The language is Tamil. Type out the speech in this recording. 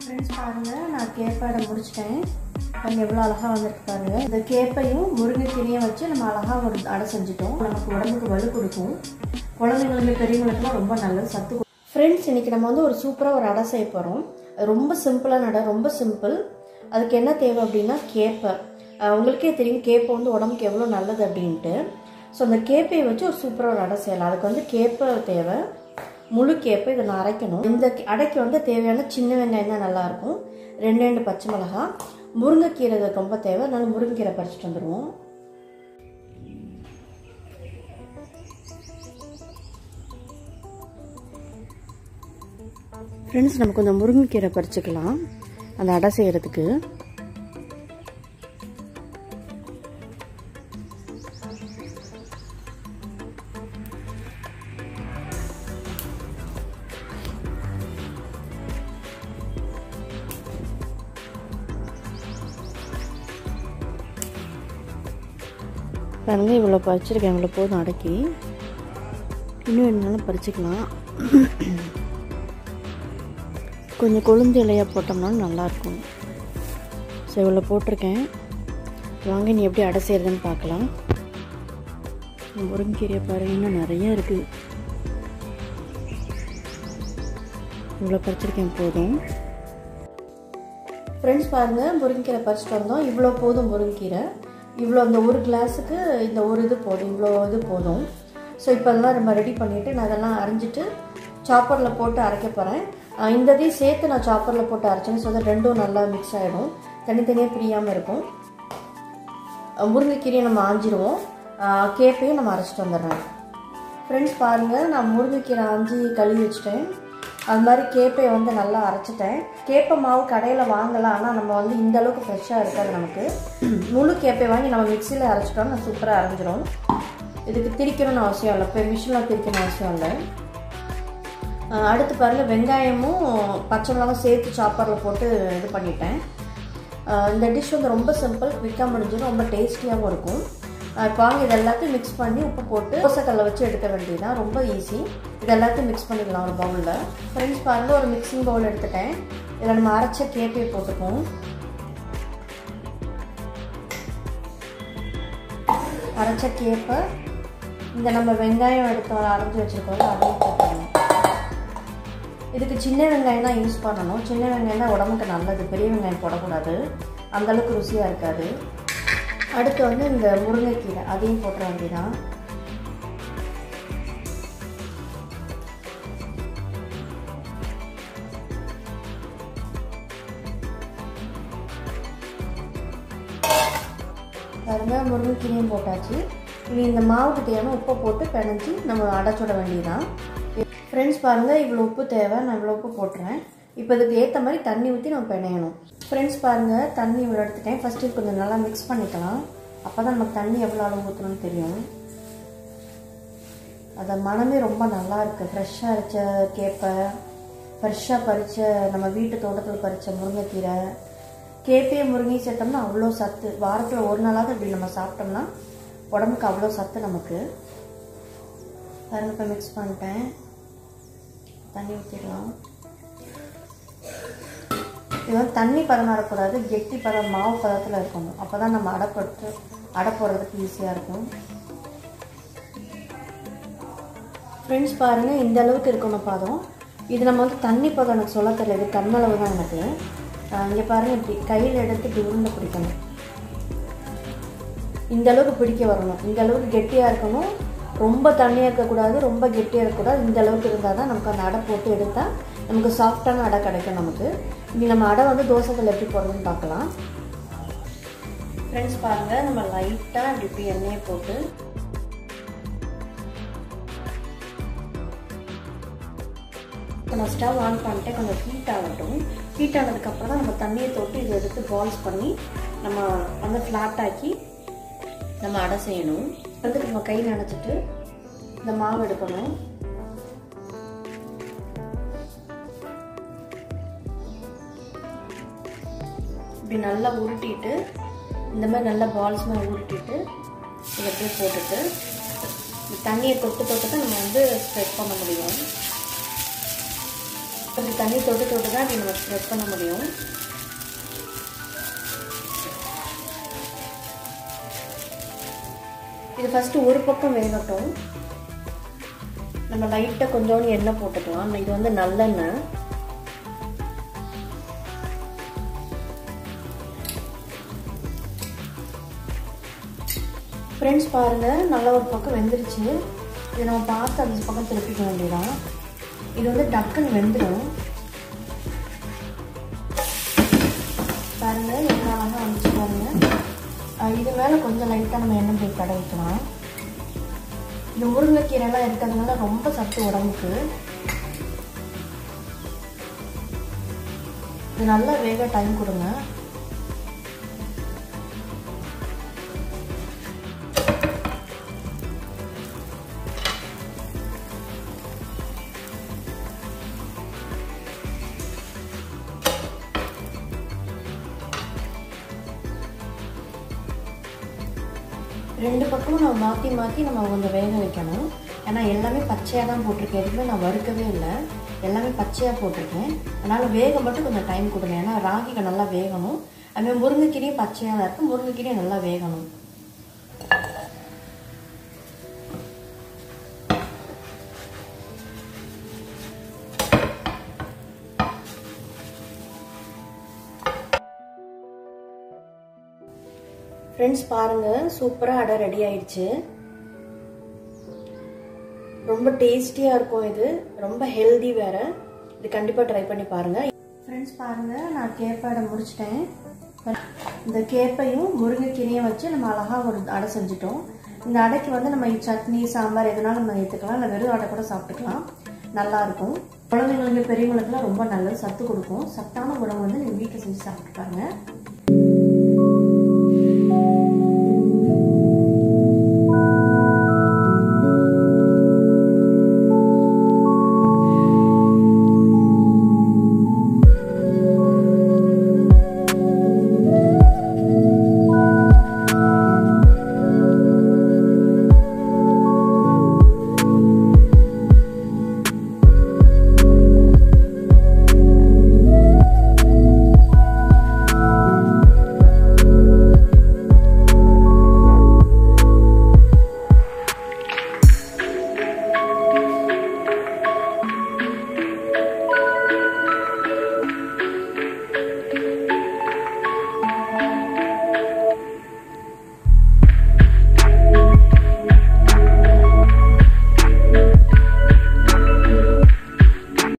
ஃப்ரெண்ட்ஸ் பாருங்கள், நான் கேப்பை முடிச்சிட்டேன். பாருங்கள் எவ்வளோ அழகாக வந்திருக்கு பாருங்கள். இந்த கேப்பையும் முருங்கைக்கீரையும் வச்சு நம்ம அழகாக ஒரு அடை செஞ்சுட்டோம். நமக்கு உடம்புக்கு வலு கொடுக்கும். குழந்தைங்களுக்கு பெரியவங்களுக்குலாம் ரொம்ப நல்லது, சத்து. ஃப்ரெண்ட்ஸ், இன்றைக்கி நம்ம வந்து ஒரு சூப்பராக ஒரு அடை செய்ய போகிறோம். ரொம்ப சிம்பிளான அடை, ரொம்ப சிம்பிள். அதுக்கு என்ன தேவை அப்படின்னா கேப்பை. உங்களுக்கே தெரியும் கேப்பை வந்து உடம்புக்கு எவ்வளோ நல்லது அப்படின்ட்டு. ஸோ அந்த கேப்பையை வச்சு ஒரு சூப்பராக ஒரு அடை செய்யலாம். அதுக்கு வந்து கேப்பை தேவை, முழு கேப்பை. இதை நான் அரைக்கணும். இந்த அடைக்கு வந்து தேவையான சின்ன வெங்காயம் தான் நல்லாயிருக்கும். 2 பச்சை மிளகாய், முருங்கைக்கீரை ரொம்ப தேவை. அதனால முருங்கைக்கீரை பறிச்சுட்டு வந்துடுவோம். ஃப்ரெண்ட்ஸ், நம்ம கொஞ்சம் முருங்கைக்கீரை பறிச்சுக்கலாம் அந்த அடை செய்கிறதுக்கு. பாருங்க, இவ்வளோ பறிச்சிருக்கேன். இவ்வளோ போதும் அடைக்கி. இன்னும் வேணுனாலும் பறிச்சுக்கலாம். கொஞ்சம் கொழுந்து இலையாக போட்டோம்னாலும் நல்லாயிருக்கும். ஸோ இவ்வளோ போட்டிருக்கேன். வாங்க நீ எப்படி அடை செய்கிறதுன்னு பார்க்கலாம். முருங்கைக்கீரையை பாருங்க, இன்னும் நிறைய இருக்குது. இவ்வளோ பறிச்சிருக்கேன், போதும். ஃப்ரெண்ட்ஸ் பாருங்கள், முருங்கைக்கீரை பறிச்சிட்டு வந்தோம். இவ்வளோ போதும் முருங்கைக்கீரை. இவ்வளோ அந்த ஒரு கிளாஸுக்கு இந்த ஒரு இது போதும், இவ்வளோ இது போதும். ஸோ இப்போ அதெல்லாம் நம்ம ரெடி பண்ணிவிட்டு நான் அதெல்லாம் அரைஞ்சிட்டு சாப்பரில் போட்டு அரைக்க போகிறேன். இந்த இதையும் சேர்த்து நான் சாப்பரில் போட்டு அரைச்சேன்னு சொல்லி ரெண்டும் நல்லா மிக்ஸ் ஆகிடும், தனித்தனியாக பிரியாமல் இருக்கும். முருங்கைக்கீரையை நம்ம ஆஞ்சிடுவோம், கேப்பையும் நம்ம அரைச்சிட்டு வந்துடுறேன். ஃப்ரெண்ட்ஸ் பாருங்கள், நான் முருங்கைக்கீரை ஆஞ்சி கழுவி வச்சுட்டேன். அது மாதிரி கேப்பையை வந்து நல்லா அரைச்சிட்டேன். கேப்பை மாவு கடையில் வாங்கலாம், ஆனால் நம்ம வந்து இந்த அளவுக்கு ஃப்ரெஷ்ஷாக இருக்காது நமக்கு. முழு கேப்பை வாங்கி நம்ம மிக்சியில் அரைச்சிட்டோம்னா சூப்பராக அரைஞ்சிடும். இதுக்கு திரிக்கணும்னு அவசியம் இல்லை, இப்போ மிஷினில் திரிக்கணும்னு அவசியம் இல்லை. அடுத்து பாருங்கள், வெங்காயமும் பச்சை மிளகாயும் சேர்த்து சாப்பரில் போட்டு இது பண்ணிட்டேன். இந்த டிஷ் வந்து ரொம்ப சிம்பிள், குயிக்காக முடிஞ்சிடும், ரொம்ப டேஸ்டியாகவும் இருக்கும். இப்போ வாங்க இது எல்லாத்தையும் மிக்ஸ் பண்ணி உப்பு போட்டு தோசைக்கல்லை வச்சு எடுக்க வேண்டியதுதான், ரொம்ப ஈஸி. இது எல்லாத்தையும் மிக்ஸ் பண்ணிக்கலாம் ஒரு பவுலில். ஃப்ரெண்ட்ஸ் பாருங்கள், ஒரு மிக்சிங் பவுல் எடுத்துட்டேன். இதில் நம்ம அரைச்ச கேப்பையை போட்டுப்போம். அரைச்ச கேப்பை இந்த நம்ம வெங்காயம் எடுத்து அரைஞ்சி வச்சுருக்கோம், அதையும் போட்டுக்கணும். இதுக்கு சின்ன வெங்காயம் தான் யூஸ் பண்ணணும். சின்ன வெங்காயம் தான் உடம்புக்கு நல்லது, பெரிய வெங்காயம் போடக்கூடாது, அந்தளவுக்கு ருசியாக இருக்காது. அடுத்து வந்து இந்த முருங்கைக்கீரை அதையும் போட்டுற வேண்டியதான். பாருங்க, முருங்கைக்கீரையும் போட்டாச்சு. இனி இந்த மாவுக்கு தேவையான உப்பை போட்டு பிணைஞ்சி நம்ம அடைச்சுட வேண்டியதான். ஃப்ரெண்ட்ஸ் பாருங்கள், இவ்வளோ உப்பு தேவை, நான் இவ்வளோ உப்பு போட்டுறேன். இப்போ இதுக்கு ஏற்ற மாதிரி தண்ணி ஊற்றி நம்ம பிணையணும். ஃப்ரெண்ட்ஸ் பாருங்கள், தண்ணி இவ்வளோ எடுத்துட்டேன். ஃபஸ்ட்டு கொஞ்சம் நல்லா மிக்ஸ் பண்ணிக்கலாம், அப்போ தான் நமக்கு தண்ணி எவ்வளோ அளவு ஊற்றணும்னு தெரியும். அதை மனமே ரொம்ப நல்லா இருக்குது. ஃப்ரெஷ்ஷாக அரைச்ச கேப்பை, ஃப்ரெஷ்ஷாக பறித்த நம்ம வீட்டு தோட்டத்தில் பறித்த முருங்கைக்கீரை, கேப்பையை முருங்கை சேர்த்தோம்னா அவ்வளோ சத்து. வாரத்தில் ஒரு நாளாவது இப்படி நம்ம சாப்பிட்டோம்னா உடம்புக்கு அவ்வளோ சத்து நமக்கு. பாருங்க, இப்போ மிக்ஸ் பண்ணிட்டேன். தண்ணி ஊற்றிடலாம். இது வந்து தண்ணி பதம் வரக்கூடாது, கெட்டி பதம் மாவு பதத்தில் இருக்கணும். அப்போ தான் நம்ம அடை போடுறதுக்கு ஈஸியாக இருக்கும். ஃப்ரெண்ட்ஸ் பாருங்கள், இந்த அளவுக்கு இருக்கணும் பதம். இது நம்ம வந்து தண்ணி பதம் எனக்கு சொல்ல தெரியல, இது கண்ணளவு தான் எனக்கு. இங்கே பாருங்கள், இப்படி கையில் எடுத்து இப்படி உருண்டை பிடிக்கணும். இந்த அளவுக்கு பிடிக்க வரணும். இந்த அளவுக்கு கெட்டியாக இருக்கணும், ரொம்ப தண்ணியாக இருக்கக்கூடாது, ரொம்ப கெட்டியாக இருக்கக்கூடாது. இந்த அளவுக்கு இருந்தால் தான் நமக்கு அந்த அடை போட்டு எடுத்தால் நமக்கு சாஃப்டான அடை கிடைக்கும் நமக்கு. இனி நம்ம அடை வந்து தோசைகள் எப்படி போடுறதுன்னு பார்க்கலாம். ஃப்ரெண்ட்ஸ் பாருங்கள், நம்ம லைட்டாக இப்படி எண்ணெயை போட்டு நான் ஸ்டவ் ஆன் பண்ணிட்டு கொஞ்சம் ஹீட் ஆகட்டும். ஹீட் ஆனதுக்கப்புறம் தான் நம்ம தண்ணியை தொட்டு இதை எடுத்து பால்ஸ் பண்ணி நம்ம வந்து ஃப்ளாட் ஆக்கி நம்ம அடை செய்யணும். அதுக்கு நம்ம கை நினச்சிட்டு இந்த மாவு எடுக்கணும். இப்படி நல்லா உருட்டிட்டு இந்த மாதிரி நல்லா பால்ஸ் மாதிரி உருட்டிட்டு இதை அப்படியே போட்டுட்டு தண்ணியை தொட்டு தொட்டு நம்ம வந்து ஸ்ப்ரெட் பண்ண முடியும். கொஞ்சம் தண்ணி தொட்டு தொட்டு தான் நம்ம ஸ்ப்ரெட் பண்ண முடியும். இது ஃபஸ்ட்டு ஒரு பக்கம் வேகட்டும். நம்ம லைட்டாக கொஞ்சோண்டு எண்ணெய் போட்டுக்கலாம். இது வந்து நல்லெண்ணெய். ஃப்ரெண்ட்ஸ் பாருங்கள், நல்லா ஒரு பக்கம் வெந்துருச்சு. இதை நம்ம பார்த்து அந்த பக்கம் திருப்பிக்க வேண்டியதான். இது வந்து டக்குன்னு வெந்துடும். பாருங்கள் எவ்வளோ அழகாக வந்துச்சு பாருங்கள். இது மேலே கொஞ்சம் லைட்டாக நம்ம எண்ணெய் போய் தடவிக்கலாம். இந்த முருங்கைக்கீரைலாம் இருக்கிறதுனால ரொம்ப சத்து உடம்புக்கு. இது நல்லா வேக டைம் கொடுங்க. ரெண்டு பக்கமும் நம்ம மாற்றி மாற்றி நம்ம கொஞ்சம் வேக வைக்கணும். ஏன்னா எல்லாமே பச்சையாக தான் போட்டிருக்கேன். எதுவுமே நான் வறுக்கவே இல்லை, எல்லாமே பச்சையாக போட்டிருக்கேன். அதனால் வேக மட்டும் கொஞ்சம் டைம் கொடுங்க. ஏன்னா ராகிக்கு நல்லா வேகணும். அதுமாதிரி முருங்கைக்கீரையும் பச்சையாக தான் இருக்குது, முருங்கைக்கீரையும் நல்லா வேகணும். ஃப்ரெண்ட்ஸ் பாருங்கள், சூப்பராக அடை ரெடி ஆயிடுச்சு. ரொம்ப டேஸ்டியாக இருக்கும். இது ரொம்ப ஹெல்தி வேறு. இது கண்டிப்பாக ட்ரை பண்ணி பாருங்கள். ஃப்ரெண்ட்ஸ் பாருங்கள், நான் கேப்பை அடை முடிச்சிட்டேன். இந்த கேப்பையும் முருங்கைக்கீரையும் வச்சு நம்ம அழகாக ஒரு அடை செஞ்சுட்டோம். இந்த அடைக்கு வந்து நம்ம சட்னி சாம்பார் எதுனாலும் நம்ம ஏற்றுக்கலாம், இல்லை வெறும் அடை கூட சாப்பிட்டுக்கலாம். நல்லாயிருக்கும். குழந்தைங்களுக்கு பெரியவங்களுக்குலாம் ரொம்ப நல்லது, சத்து கொடுக்கும். சத்தான உணவு வந்து நீங்கள் வீட்டில் செஞ்சு சாப்பிட்டு பாருங்க.